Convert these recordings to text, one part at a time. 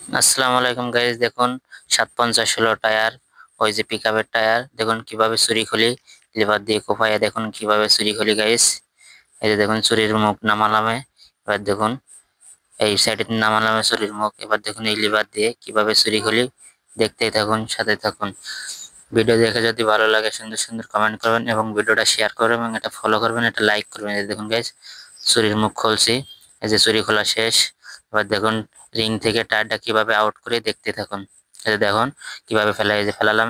আসসালামু আলাইকুম গাইস, দেখুন 750 ষোলো টায়ার, ওই যে পিকআপের টায়ার দেখুন কিভাবে চুরি খুলি। লিভার দিয়ে কোপায় দেখুন কিভাবে চুরি খুলি গাইস। এই যে দেখুন চুরির মুখ নামালামে। এবার দেখুন এই সাইডে নামালামে চুরির মুখ। এবার দেখুন এই লিভার দিয়ে কিভাবে চুরি খুলি। দেখতেই থাকুন, সাথে থাকুন। ভিডিও দেখে যদি ভালো লাগে সুন্দর সুন্দর কমেন্ট করবেন এবং ভিডিওটা শেয়ার করবেন এবং এটা ফলো করবেন, এটা লাইক করবেন। এই যে দেখুন গাইস, চুরির মুখ খুলছি। এই যে চুরি খোলা শেষ। এবার দেখুন রিং থেকে টায়ারটা কিভাবে আউট করে দেখতে থাকুন। এই যে দেখুন কিভাবে ফেলা, এই যে ফেলালাম।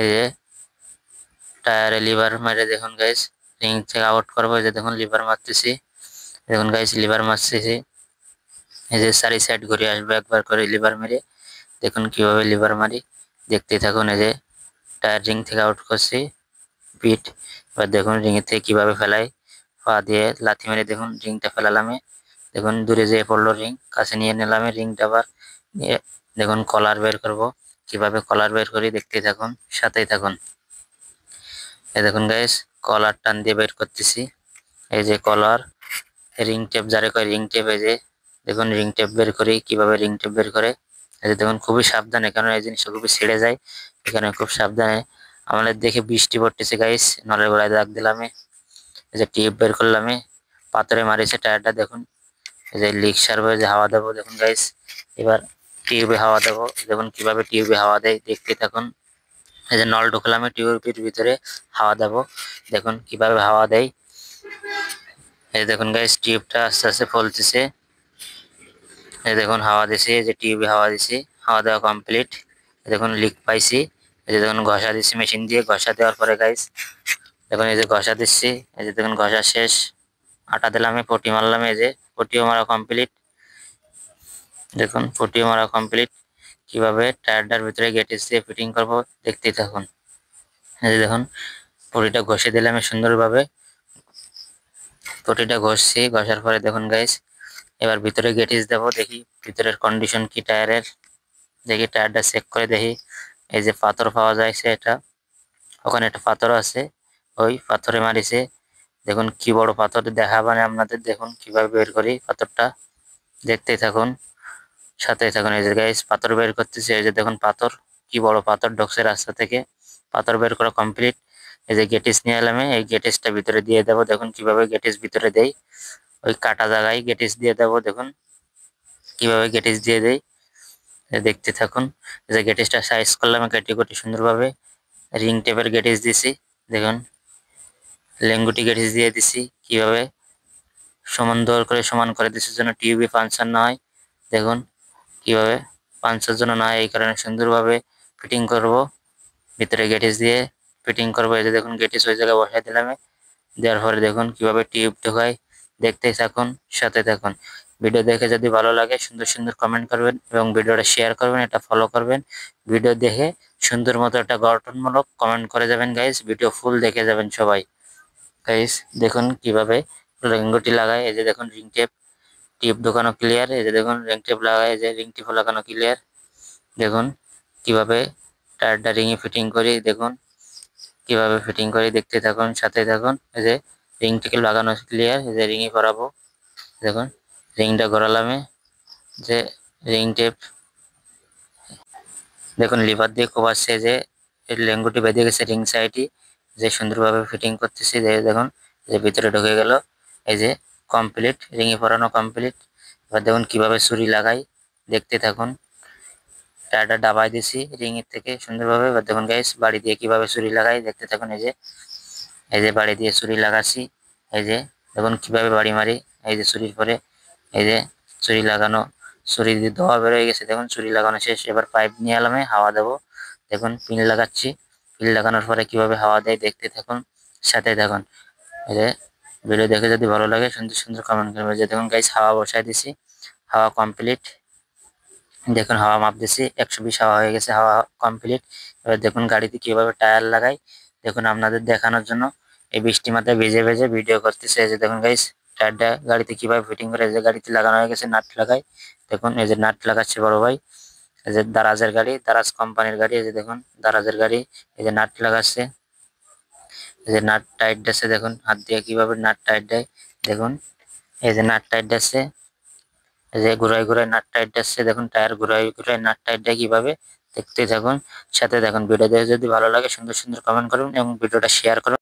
এই যে টায়ারে লিভার মেরে দেখুন গাইস, রিং থেকে আউট করবো। এই যে দেখুন লিভার মারতেছি, দেখুন গাইস লিভার মারতেছি। এই যে সারি সাইড ঘুরে আসবে একবার করে লিভার মেরে। দেখুন কিভাবে লিভার মারি, দেখতে থাকুন। এই যে টায়ার রিং থেকে আউট করছি পিট। এবার দেখুন রিং থেকে কিভাবে ফেলাই, পা দিয়ে লাথি মেরে দেখুন রিংটা ফেলালামে। দেখুন দূরে যেয়ে পড়লো রিং, কাছে নিয়ে নিলামে রিংটা। আবার নিয়ে দেখুন কলার বের করব, কিভাবে কলার বের করি দেখতে থাকুন, সাথেই থাকুন। এই দেখুন গাইস, কলার টান দিয়ে বের করতেছি। এই যে কলার, রিং টেপ যারে কয় রিং টেপ। এই যে দেখুন রিং টেপ বের করি, কিভাবে রিং টেপ বের করে। এই যে দেখুন খুবই সাবধানে, কারণ এই জিনিসটা খুবই ছিঁড়ে যায়। এখানে খুব সাবধানে। আমাদের দেখে বৃষ্টি পড়তেছে গাইস, নলের গোড়ায় দাগ দিলাম। এই যে টিউব বের করলাম, পাথরে মারিছে টায়ারটা দেখুন। এই যে লিক সারবো, যে হাওয়া দেবো দেখুন গাইস। এবার টিউবে হাওয়া দেবো, দেখুন কিভাবে টিউবে হাওয়া দেয় দেখতে থাকুন। এই যে নল ঢুকলাম টিউবের ভিতরে, হাওয়া দেবো দেখুন কিভাবে হাওয়া দেয়। এই দেখুন গাইস টিউবটা আস্তে আস্তে ফলতেছে। এই দেখুন হাওয়া দিছি, এই যে টিউবে হাওয়া দিছি, হাওয়া দেওয়া কমপ্লিট। দেখুন লিক পাইছি। এই যে দেখুন ঘষা দিচ্ছি মেশিন দিয়ে, ঘষা দেওয়ার পরে গাইস দেখুন এই যে ঘষা দিচ্ছি। এই যে দেখুন ঘষা শেষ, আটা দিলাম, পটি মারলাম। এই যে পটিও মারা কমপ্লিট, দেখুন পটিও মারা কমপ্লিট। কিভাবে টায়ারটার ভিতরে গেটিস দিয়ে ফিটিং করব দেখতেই থাকুন। এই যে দেখুন পটিটা ঘষে দিলাম সুন্দরভাবে। পটিটা ঘষছি, ঘষার পরে দেখুন গাইস এবার ভিতরে গেটিস দেবো। দেখি ভিতরের কন্ডিশন কি টায়ারের, দেখি টায়ারটা চেক করে দেখি। এই যে পাথর পাওয়া যাচ্ছে, এটা ওখানে একটা পাথর আছে, ওই পাথরে মারিছে। দেখুন কি বড় পাথর, দেখাবানে আপনাদের, দেখুন কিভাবে বের করি পাথরটা, দেখতেই থাকুন, সাথেই থাকুন। এই যে গাইস পাথর বের করতেছে। এই যে দেখুন পাথর, কি বড় পাথর ঢুকছে রাস্তা থেকে। পাথর বের করা কমপ্লিট। এই যে গেটিস নিয়ে এলাম, এই গেটিসটা ভিতরে দিয়ে দেবো। দেখুন কিভাবে গেটিস ভিতরে দেই, ওই কাটা জায়গায় গেটিস দিয়ে দেবো। দেখুন কিভাবে গেটিস দিয়ে দেই, দেখতে থাকুন। এই যে গেটিসটা সাইজ করলাম কেটে কুটি সুন্দরভাবে। রিং টেপের গেটিস দিছি, দেখুন লেঙ্গুটি গেটিস দিয়ে দিছি। কিভাবে সমান দর করে সমান করে দিছি, যেন টিউবে পাঞ্চার না হয়। দেখুন কিভাবে পাঞ্চার জন্য না হয়, এই কারণে সুন্দরভাবে ফিটিং করব। ভিতরে গেটিস দিয়ে ফিটিং করবো। এই যে দেখুন গেটিস ওই জায়গায় বসাই দিলাম। দেওয়ার পরে দেখুন কিভাবে টিউব ঢোকায়, দেখতেই থাকুন, সাথে থাকুন। ভিডিও দেখে যদি ভালো লাগে সুন্দর সুন্দর কমেন্ট করবেন এবং ভিডিওটা শেয়ার করবেন, এটা ফলো করবেন। ভিডিও দেখে সুন্দর মতো একটা গঠনমূলক কমেন্ট করে যাবেন গাইস, ভিডিও ফুল দেখে যাবেন সবাই। গাইস দেখুন কিভাবে রিংগুটি লাগায়। এই যে দেখুন রিং টেপ, টিপ ঢোকানো ক্লিয়ার। এই যে দেখুন রিং টেপ লাগায়, এই যে রিং টিপ লাগানো ক্লিয়ার। দেখুন কিভাবে টায়ারটা রিংয়ে ফিটিং করি, দেখুন কিভাবে ফিটিং করি দেখতে থাকুন, সাথে থাকুন। এই যে রিংটিকে লাগানো ক্লিয়ার, এই যে রিংয়ে করাবো। দেখুন রিংটা ঘোরালামে, যে রিং টেপ দেখুন লিভার দিয়ে কোপাচ্ছে। যে এই লেঙ্গুটি বেঁধে গেছে রিং সাইডে, যে সুন্দরভাবে ফিটিং করতেছি। যে দেখুন যে ভিতরে ঢুকে গেল। এই যে কমপ্লিট, রিংয়ে পরানো কমপ্লিট। এবার দেখুন কিভাবে ছুরি লাগাই, দেখতে থাকুন। টায়ারটা ডাবাই দিছি রিং এর থেকে সুন্দরভাবে। এবার দেখুন গাইস বাড়ি দিয়ে কিভাবে ছুরি লাগাই দেখতে থাকুন। এই যে বাড়ি দিয়ে ছুরি লাগাচ্ছি। এই যে দেখুন কিভাবে বাড়ি মারি। এই যে ছুরির পরে, এই যে ছুরি লাগানো, ছুরি দিয়ে ধোয়া বেরোয় গেছে। দেখুন ছুরি লাগানো শেষ। এবার পাইপ নিয়ে এলাম, হাওয়া দেবো। দেখুন পিন লাগাচ্ছি, পিন লাগানোর পরে কিভাবে হাওয়া দেয় দেখতে থাকুন, সাথে থাকুন। এই যে ভিডিও দেখে যদি ভালো লাগে সুন্দর সুন্দর কমেন্ট করবে। যে দেখুন গাইস হাওয়া বসাই দিছি, হাওয়া কমপ্লিট। দেখুন হাওয়া মাপ দিছি, 120 হাওয়া হয়ে গেছে, হাওয়া কমপ্লিট। এবার দেখুন গাড়িতে কিভাবে টায়ার লাগাই, দেখুন আপনাদের দেখানোর জন্য এই বৃষ্টি মাথায় ভেজে ভেজে ভিডিও করতেছে। এই যে দেখুন গাইস টায়ারটা গাড়িতে কিভাবে ফিটিং করে, এই যে গাড়িতে লাগানো হয়ে গেছে, নাট লাগাই। দেখুন এই যে নাট লাগাচ্ছে বড় ভাই। এই যে দারাজের গাড়ি, দারাজ কোম্পানির গাড়ি। এই যে দেখুন দারাজের গাড়ি, এই যে নাট লাগাচ্ছে। এই যে নাট টাইট দিচ্ছে, দেখুন হাত দিয়ে কিভাবে নাট টাইট দেয়। দেখুন এই যে নাট টাইট দিচ্ছে। এই যে ঘুরায় ঘুরায় নাট টাইট যাচ্ছে, দেখুন টায়ার ঘুরায় ঘুরায় নাট টাইট দেয় কিভাবে, দেখতে থাকুন সাথে দেখুন। ভিডিও দেখে যদি ভালো লাগে সুন্দর সুন্দর কমেন্ট করুন এবং ভিডিওটা শেয়ার করুন।